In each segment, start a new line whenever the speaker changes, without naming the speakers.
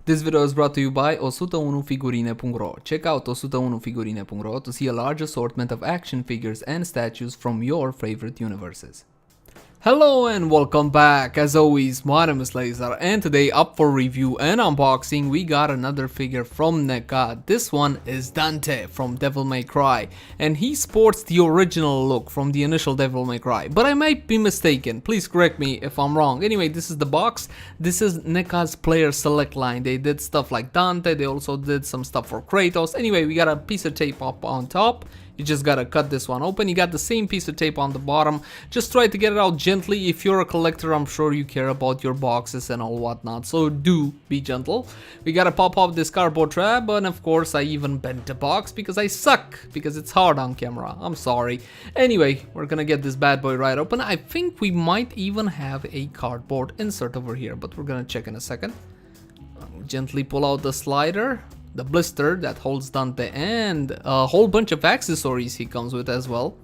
This video is brought to you by 101figurine.ro. Check out 101figurine.ro to see a large assortment of action figures and statues from your favorite universes. Hello and welcome back. As always, my name is Laser, and today up for review and unboxing we got another figure from Neca. This one is Dante from Devil May Cry, and he sports the original look from the initial Devil May Cry, but I might be mistaken. Please correct me if I'm wrong. Anyway, this is the box. This is Neca's player select line. They did stuff like Dante, they also did some stuff for Kratos. Anyway, we got a piece of tape up on top. You just gotta cut this one open. You got the same piece of tape on the bottom. Just try to get it out gently. If you're a collector, I'm sure you care about your boxes and all whatnot, so do be gentle. We gotta pop off this cardboard trap, and of course I even bent the box because I suck, because it's hard on camera. I'm sorry. Anyway, we're gonna get this bad boy right open. I think we might even have a cardboard insert over here, but we're gonna check in a second. Gently pull out the slider. The blister that holds Dante, and a whole bunch of accessories he comes with as well.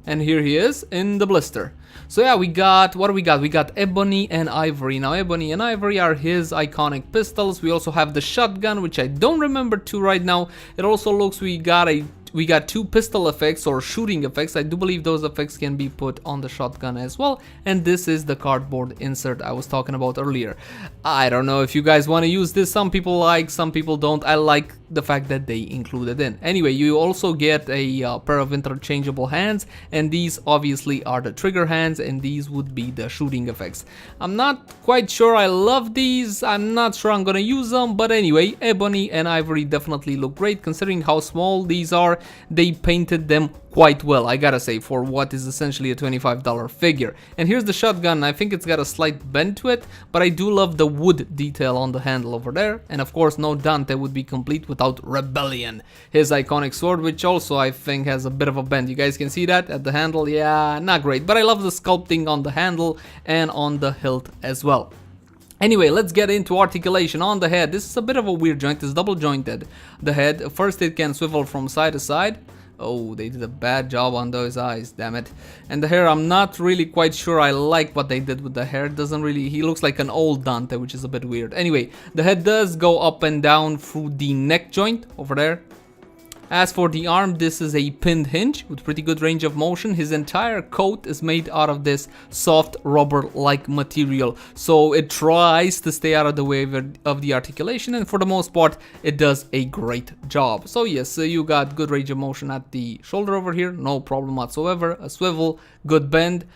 And here he is in the blister. So yeah, we got, what do we got? We got Ebony and Ivory. Now Ebony and Ivory are his iconic pistols. We also have the shotgun, which I don't remember to right now. It also looks we got two pistol effects or shooting effects. I do believe those effects can be put on the shotgun as well. And this is the cardboard insert I was talking about earlier. I don't know if you guys want to use this. Some people like, some people don't. I like the fact that they included in. Anyway, you also get a pair of interchangeable hands, and these obviously are the trigger hands, and these would be the shooting effects. I'm not quite sure I love these. I'm not sure I'm gonna use them, but anyway, Ebony and Ivory definitely look great considering how small these are. They painted them quite well, I gotta say, for what is essentially a $25 figure. And here's the shotgun. I think it's got a slight bend to it, but I do love the wood detail on the handle over there. And of course, no Dante would be complete without Rebellion, his iconic sword, which also I think has a bit of a bend. You guys can see that at the handle. Yeah, not great, but I love the sculpting on the handle and on the hilt as well. Anyway, let's get into articulation on the head. This is a bit of a weird joint. It's double jointed. The head, first it can swivel from side to side. Oh, they did a bad job on those eyes, damn it. And the hair, I'm not really quite sure I like what they did with the hair. It doesn't really, he looks like an old Dante, which is a bit weird. Anyway, the head does go up and down through the neck joint over there. As for the arm, this is a pinned hinge with pretty good range of motion. His entire coat is made out of this soft rubber-like material, so it tries to stay out of the way of the articulation, and for the most part, it does a great job. So yes, you got good range of motion at the shoulder over here, no problem whatsoever. A swivel, good bend.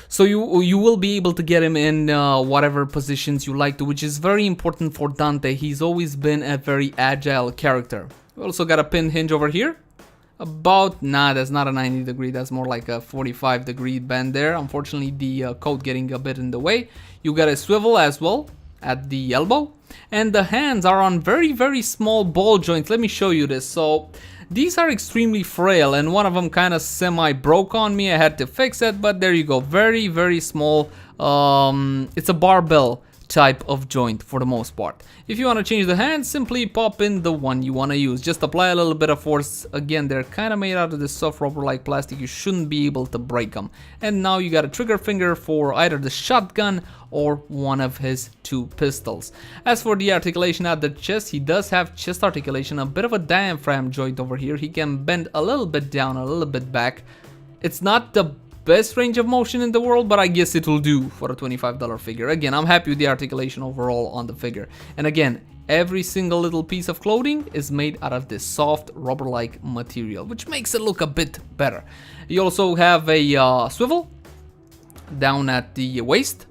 So you will be able to get him in whatever positions you like to, which is very important for Dante. He's always been a very agile character. We also got a pin hinge over here. That's not a 90 degree, that's more like a 45 degree bend there. Unfortunately, the coat getting a bit in the way. You got a swivel as well at the elbow. And the hands are on very, very small ball joints. Let me show you this. So these are extremely frail, and one of them kind of semi broke on me. I had to fix it, but there you go. Very, very small. It's a barbell type of joint for the most part. If you want to change the hand, simply pop in the one you want to use. Just apply a little bit of force. Again, they're kind of made out of this soft rubber like plastic. You shouldn't be able to break them. And now you got a trigger finger for either the shotgun or one of his two pistols. As for the articulation at the chest, he does have chest articulation, a bit of a diaphragm joint over here. He can bend a little bit down, a little bit back. It's not the best range of motion in the world, but I guess it will do for a $25 figure. Again, I'm happy with the articulation overall on the figure. And again, every single little piece of clothing is made out of this soft rubber-like material, which makes it look a bit better. You also have a swivel down at the waist.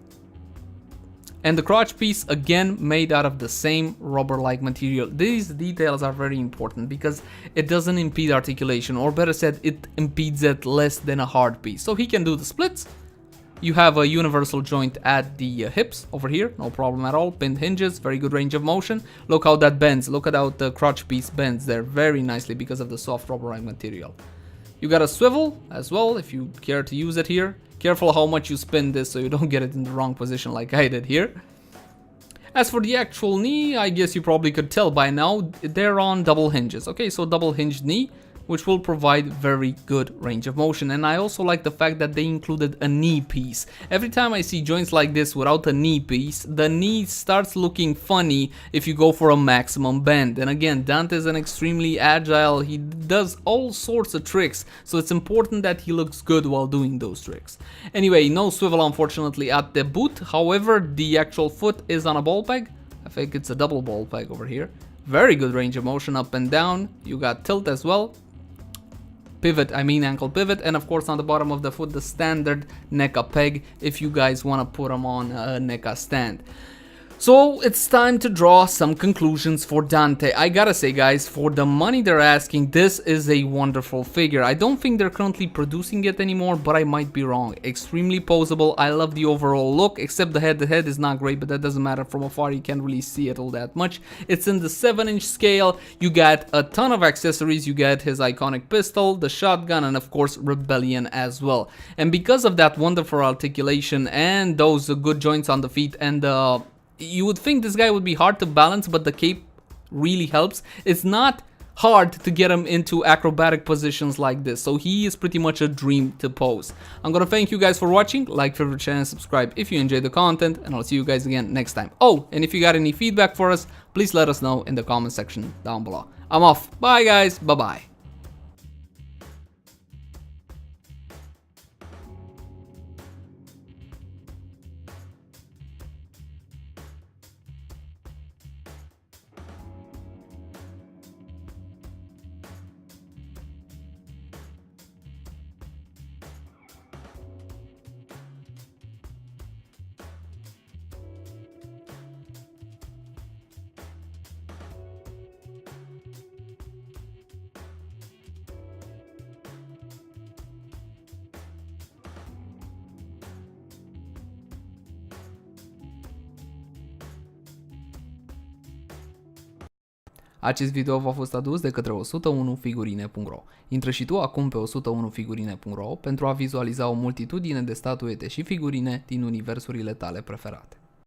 And the crotch piece, again, made out of the same rubber-like material. These details are very important because it doesn't impede articulation, or better said, it impedes it less than a hard piece. So he can do the splits. You have a universal joint at the hips over here, no problem at all. Pinned hinges, very good range of motion. Look how that bends. Look at how the crotch piece bends there very nicely because of the soft rubber-like material. You got a swivel as well if you care to use it here. Careful how much you spin this so you don't get it in the wrong position like I did here. As for the actual knee, I guess you probably could tell by now, they're on double hinges. Okay, so double hinged knee. which will provide very good range of motion. And I also like the fact that they included a knee piece. Every time I see joints like this without a knee piece, the knee starts looking funny if you go for a maximum bend. And again, Dante is an extremely agile, he does all sorts of tricks, so it's important that he looks good while doing those tricks. Anyway, no swivel unfortunately at the boot, however the actual foot is on a ball peg. I think it's a double ball peg over here. Very good range of motion up and down. You got tilt as well. Pivot, I mean ankle pivot, and of course on the bottom of the foot the standard Neca peg if you guys want to put them on a Neca stand. So it's time to draw some conclusions for Dante. I gotta say guys, for the money they're asking, this is a wonderful figure. I don't think they're currently producing it anymore, but I might be wrong. Extremely poseable. I love the overall look, except the head. The head is not great, but that doesn't matter. From afar you can't really see it all that much. It's in the 7-inch scale. You got a ton of accessories. You get his iconic pistol, the shotgun, and of course Rebellion as well. And because of that wonderful articulation and those good joints on the feet and the you would think this guy would be hard to balance, but the cape really helps. It's not hard to get him into acrobatic positions like this, so he is pretty much a dream to pose. I'm gonna thank you guys for watching. Like, favorite channel, and subscribe if you enjoyed the content, and I'll see you guys again next time. Oh, and if you got any feedback for us, please let us know in the comment section down below. I'm off. Bye guys. Bye bye. Acest video v-a fost adus de către 101figurine.ro. Intră și tu acum pe 101figurine.ro pentru a vizualiza o multitudine de statuete și figurine din universurile tale preferate.